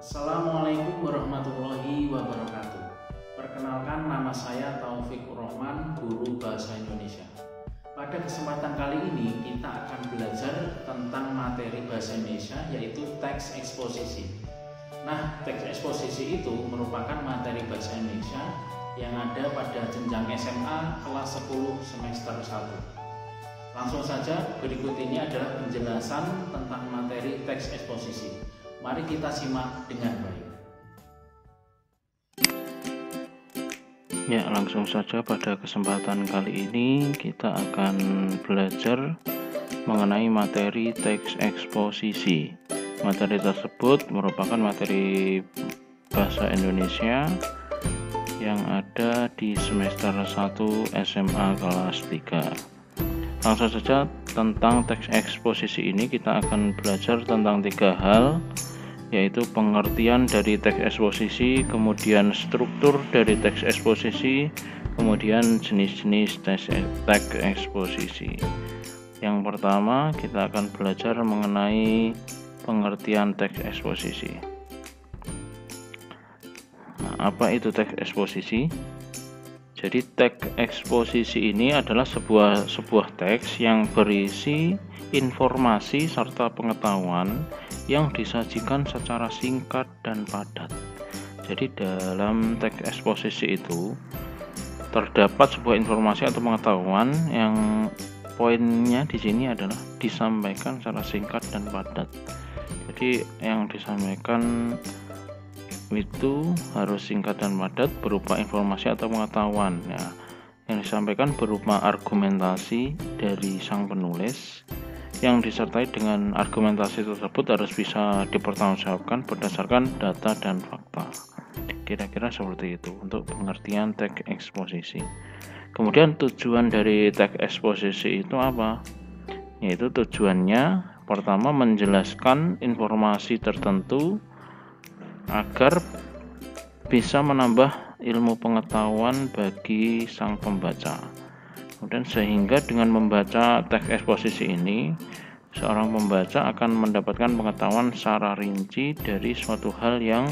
Assalamualaikum warahmatullahi wabarakatuh. Perkenalkan, nama saya Taufikur Rahman, guru Bahasa Indonesia. Pada kesempatan kali ini kita akan belajar tentang materi Bahasa Indonesia, yaitu teks eksposisi. Nah, teks eksposisi itu merupakan materi Bahasa Indonesia yang ada pada jenjang SMA kelas 10 semester 1. Langsung saja, berikut ini adalah penjelasan tentang materi teks eksposisi. Mari kita simak dengan baik. Ya, langsung saja pada kesempatan kali ini kita akan belajar mengenai materi teks eksposisi. Materi tersebut merupakan materi Bahasa Indonesia yang ada di semester 1 SMA kelas 3. Langsung saja, tentang teks eksposisi ini kita akan belajar tentang 3 hal, yaitu pengertian dari teks eksposisi, kemudian struktur dari teks eksposisi, kemudian jenis-jenis teks eksposisi. Yang pertama, kita akan belajar mengenai pengertian teks eksposisi. Nah, apa itu teks eksposisi? Jadi teks eksposisi ini adalah sebuah teks yang berisi informasi serta pengetahuan yang disajikan secara singkat dan padat. Jadi dalam teks eksposisi itu terdapat sebuah informasi atau pengetahuan yang poinnya di sini adalah disampaikan secara singkat dan padat. Jadi yang disampaikan itu harus singkat dan padat berupa informasi atau pengetahuan ya. Yang disampaikan berupa argumentasi dari sang penulis yang disertai dengan argumentasi tersebut harus bisa dipertanggungjawabkan berdasarkan data dan fakta. Kira-kira seperti itu untuk pengertian teks eksposisi. Kemudian tujuan dari teks eksposisi itu apa? Yaitu tujuannya pertama menjelaskan informasi tertentu agar bisa menambah ilmu pengetahuan bagi sang pembaca. Kemudian sehingga dengan membaca teks eksposisi ini, seorang pembaca akan mendapatkan pengetahuan secara rinci dari suatu hal yang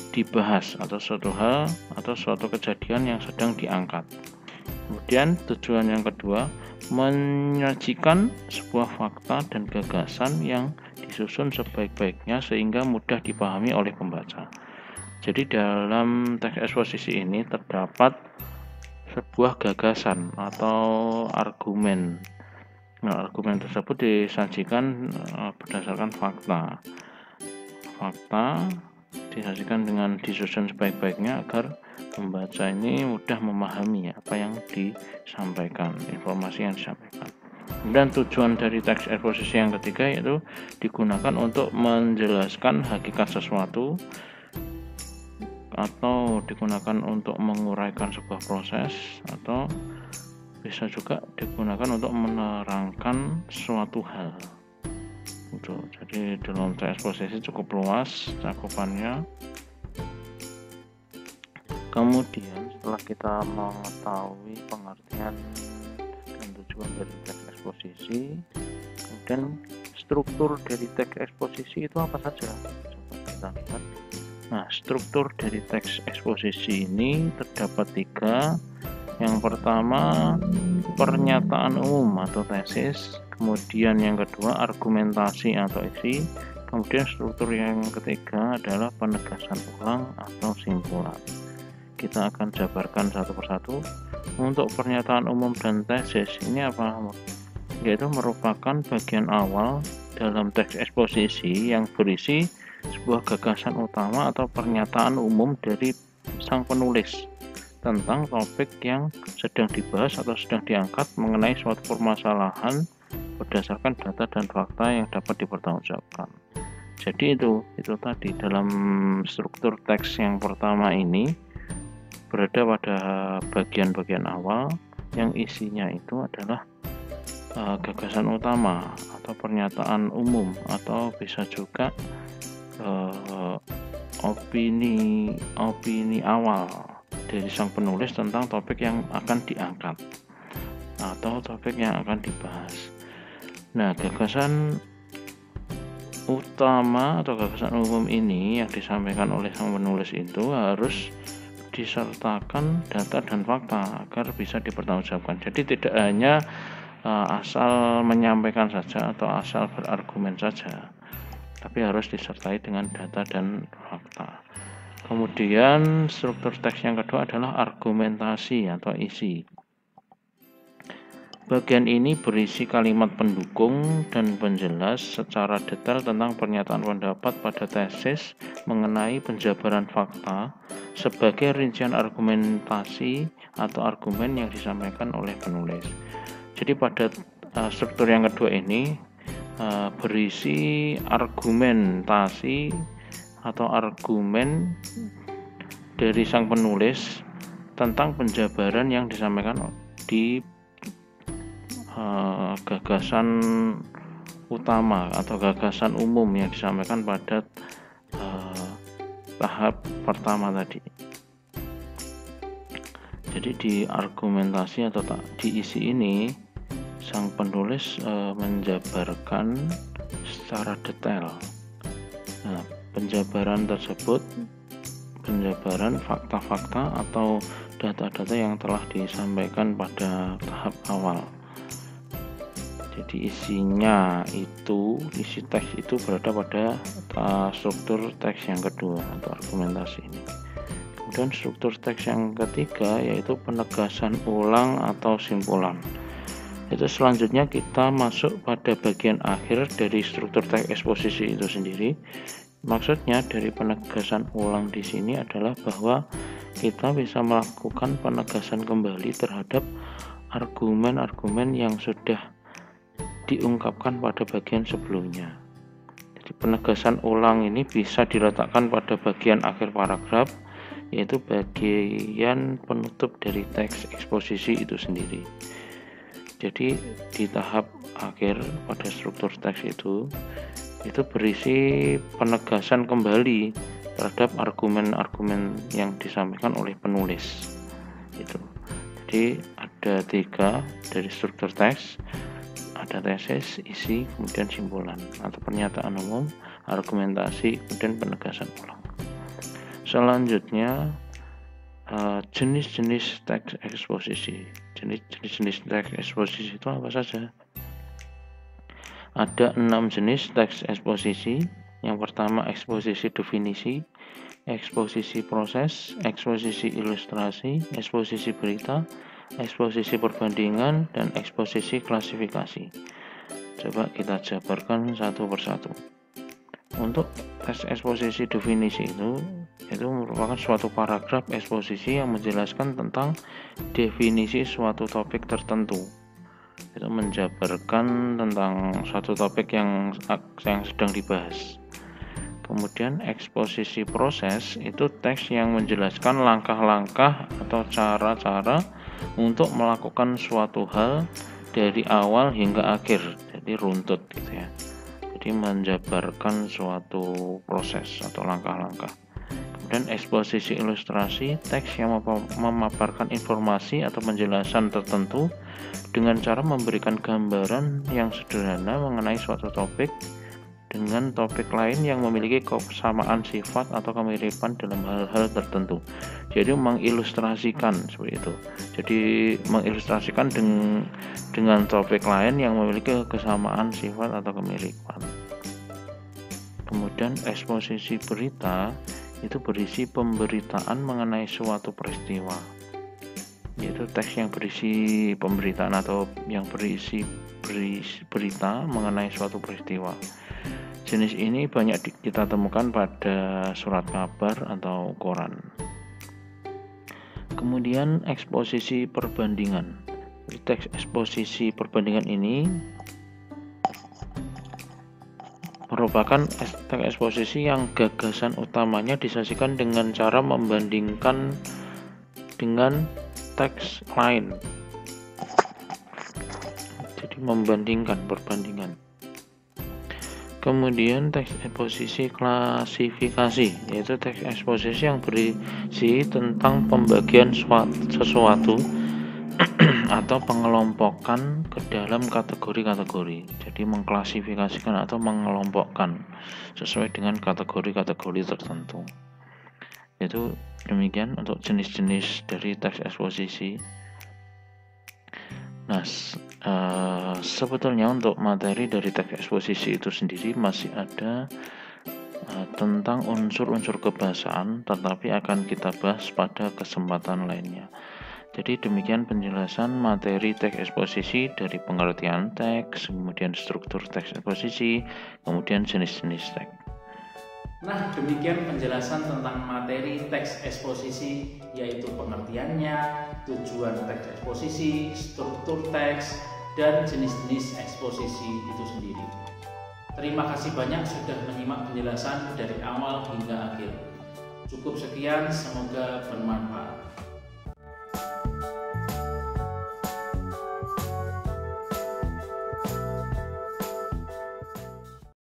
dibahas atau suatu kejadian yang sedang diangkat. Kemudian tujuan yang kedua, menyajikan sebuah fakta dan gagasan yang disusun sebaik-baiknya sehingga mudah dipahami oleh pembaca. Jadi dalam teks eksposisi ini terdapat sebuah gagasan atau argumen. Nah, argumen tersebut disajikan berdasarkan fakta. Fakta disajikan dengan disusun sebaik-baiknya agar pembaca ini mudah memahami apa yang disampaikan, informasi yang disampaikan. Kemudian tujuan dari teks eksposisi yang ketiga yaitu digunakan untuk menjelaskan hakikat sesuatu atau digunakan untuk menguraikan sebuah proses atau bisa juga digunakan untuk menerangkan suatu hal. Jadi dalam teks eksposisi cukup luas cakupannya. Kemudian setelah kita mengetahui pengertian dan tujuan dari teks eksposisi, kemudian struktur dari teks eksposisi itu apa saja? Coba kita lihat. Nah, struktur dari teks eksposisi ini terdapat 3. Yang pertama, pernyataan umum atau tesis. Kemudian yang kedua, argumentasi atau isi. Kemudian struktur yang ketiga adalah penegasan ulang atau simpulan. Kita akan jabarkan satu persatu. Untuk pernyataan umum dan tesis ini apa? Yaitu merupakan bagian awal dalam teks eksposisi yang berisi sebuah gagasan utama atau pernyataan umum dari sang penulis tentang topik yang sedang dibahas atau sedang diangkat mengenai suatu permasalahan berdasarkan data dan fakta yang dapat dipertanggungjawabkan. Jadi itu tadi dalam struktur teks yang pertama ini berada pada bagian-bagian awal yang isinya itu adalah gagasan utama atau pernyataan umum atau bisa juga opini awal dari sang penulis tentang topik yang akan diangkat atau topik yang akan dibahas. Nah, gagasan utama atau gagasan umum ini yang disampaikan oleh sang penulis itu harus disertakan data dan fakta agar bisa dipertanggungjawabkan. Jadi tidak hanya asal menyampaikan saja atau asal berargumen saja, tapi harus disertai dengan data dan fakta. Kemudian struktur teks yang kedua adalah argumentasi atau isi. Bagian ini berisi kalimat pendukung dan penjelas secara detail tentang pernyataan pendapat pada tesis mengenai penjabaran fakta sebagai rincian argumentasi atau argumen yang disampaikan oleh penulis. Jadi pada struktur yang kedua ini berisi argumentasi atau argumen dari sang penulis tentang penjabaran yang disampaikan di gagasan utama atau gagasan umum yang disampaikan pada tahap pertama tadi. Jadi di argumentasi atau di isi ini sang penulis menjabarkan secara detail penjabaran tersebut, penjabaran fakta-fakta atau data-data yang telah disampaikan pada tahap awal. Jadi isinya itu, isi teks itu berada pada struktur teks yang kedua atau argumentasi ini. Kemudian struktur teks yang ketiga yaitu penegasan ulang atau simpulan. Itu selanjutnya kita masuk pada bagian akhir dari struktur teks eksposisi itu sendiri. Maksudnya dari penegasan ulang di sini adalah bahwa kita bisa melakukan penegasan kembali terhadap argumen-argumen yang sudah diungkapkan pada bagian sebelumnya. Jadi penegasan ulang ini bisa diletakkan pada bagian akhir paragraf, yaitu bagian penutup dari teks eksposisi itu sendiri. Jadi di tahap akhir pada struktur teks itu berisi penegasan kembali terhadap argumen-argumen yang disampaikan oleh penulis. Jadi ada 3 dari struktur teks. Ada tesis, isi, kemudian simpulan atau pernyataan umum, argumentasi, kemudian penegasan ulang. Selanjutnya jenis-jenis teks eksposisi. Jenis-jenis teks eksposisi itu apa saja? Ada 6 jenis teks eksposisi. Yang pertama eksposisi definisi, eksposisi proses, eksposisi ilustrasi, eksposisi berita, eksposisi perbandingan, dan eksposisi klasifikasi. Coba kita jabarkan satu persatu. Untuk teks eksposisi definisi itu merupakan suatu paragraf eksposisi yang menjelaskan tentang definisi suatu topik tertentu. Itu menjabarkan tentang suatu topik yang sedang dibahas. Kemudian eksposisi proses itu teks yang menjelaskan langkah-langkah atau cara-cara untuk melakukan suatu hal dari awal hingga akhir, jadi runtut gitu ya. Jadi menjabarkan suatu proses atau langkah-langkah. Kemudian eksposisi ilustrasi, teks yang memaparkan informasi atau penjelasan tertentu dengan cara memberikan gambaran yang sederhana mengenai suatu topik dengan topik lain yang memiliki kesamaan sifat atau kemiripan dalam hal-hal tertentu. Jadi mengilustrasikan seperti itu. Jadi mengilustrasikan dengan topik lain yang memiliki kesamaan sifat atau kemiripan. Kemudian eksposisi berita itu berisi pemberitaan mengenai suatu peristiwa. Yaitu teks yang berisi pemberitaan atau yang berisi berita mengenai suatu peristiwa. Jenis ini banyak kita temukan pada surat kabar atau koran. Kemudian eksposisi perbandingan. Teks eksposisi perbandingan ini merupakan teks eksposisi yang gagasan utamanya disajikan dengan cara membandingkan dengan teks lain. Jadi membandingkan, perbandingan. Kemudian teks eksposisi klasifikasi, yaitu teks eksposisi yang berisi tentang pembagian sesuatu atau pengelompokan ke dalam kategori-kategori. Jadi mengklasifikasikan atau mengelompokkan sesuai dengan kategori-kategori tertentu. Itu demikian untuk jenis-jenis dari teks eksposisi. Nah, sebetulnya untuk materi dari teks eksposisi itu sendiri masih ada tentang unsur-unsur kebahasaan, tetapi akan kita bahas pada kesempatan lainnya. Jadi demikian penjelasan materi teks eksposisi dari pengertian teks, kemudian struktur teks eksposisi, kemudian jenis-jenis teks. Nah, demikian penjelasan tentang materi teks eksposisi, yaitu pengertiannya, tujuan teks eksposisi, struktur teks, dan jenis-jenis eksposisi itu sendiri. Terima kasih banyak sudah menyimak penjelasan dari awal hingga akhir. Cukup sekian, semoga bermanfaat.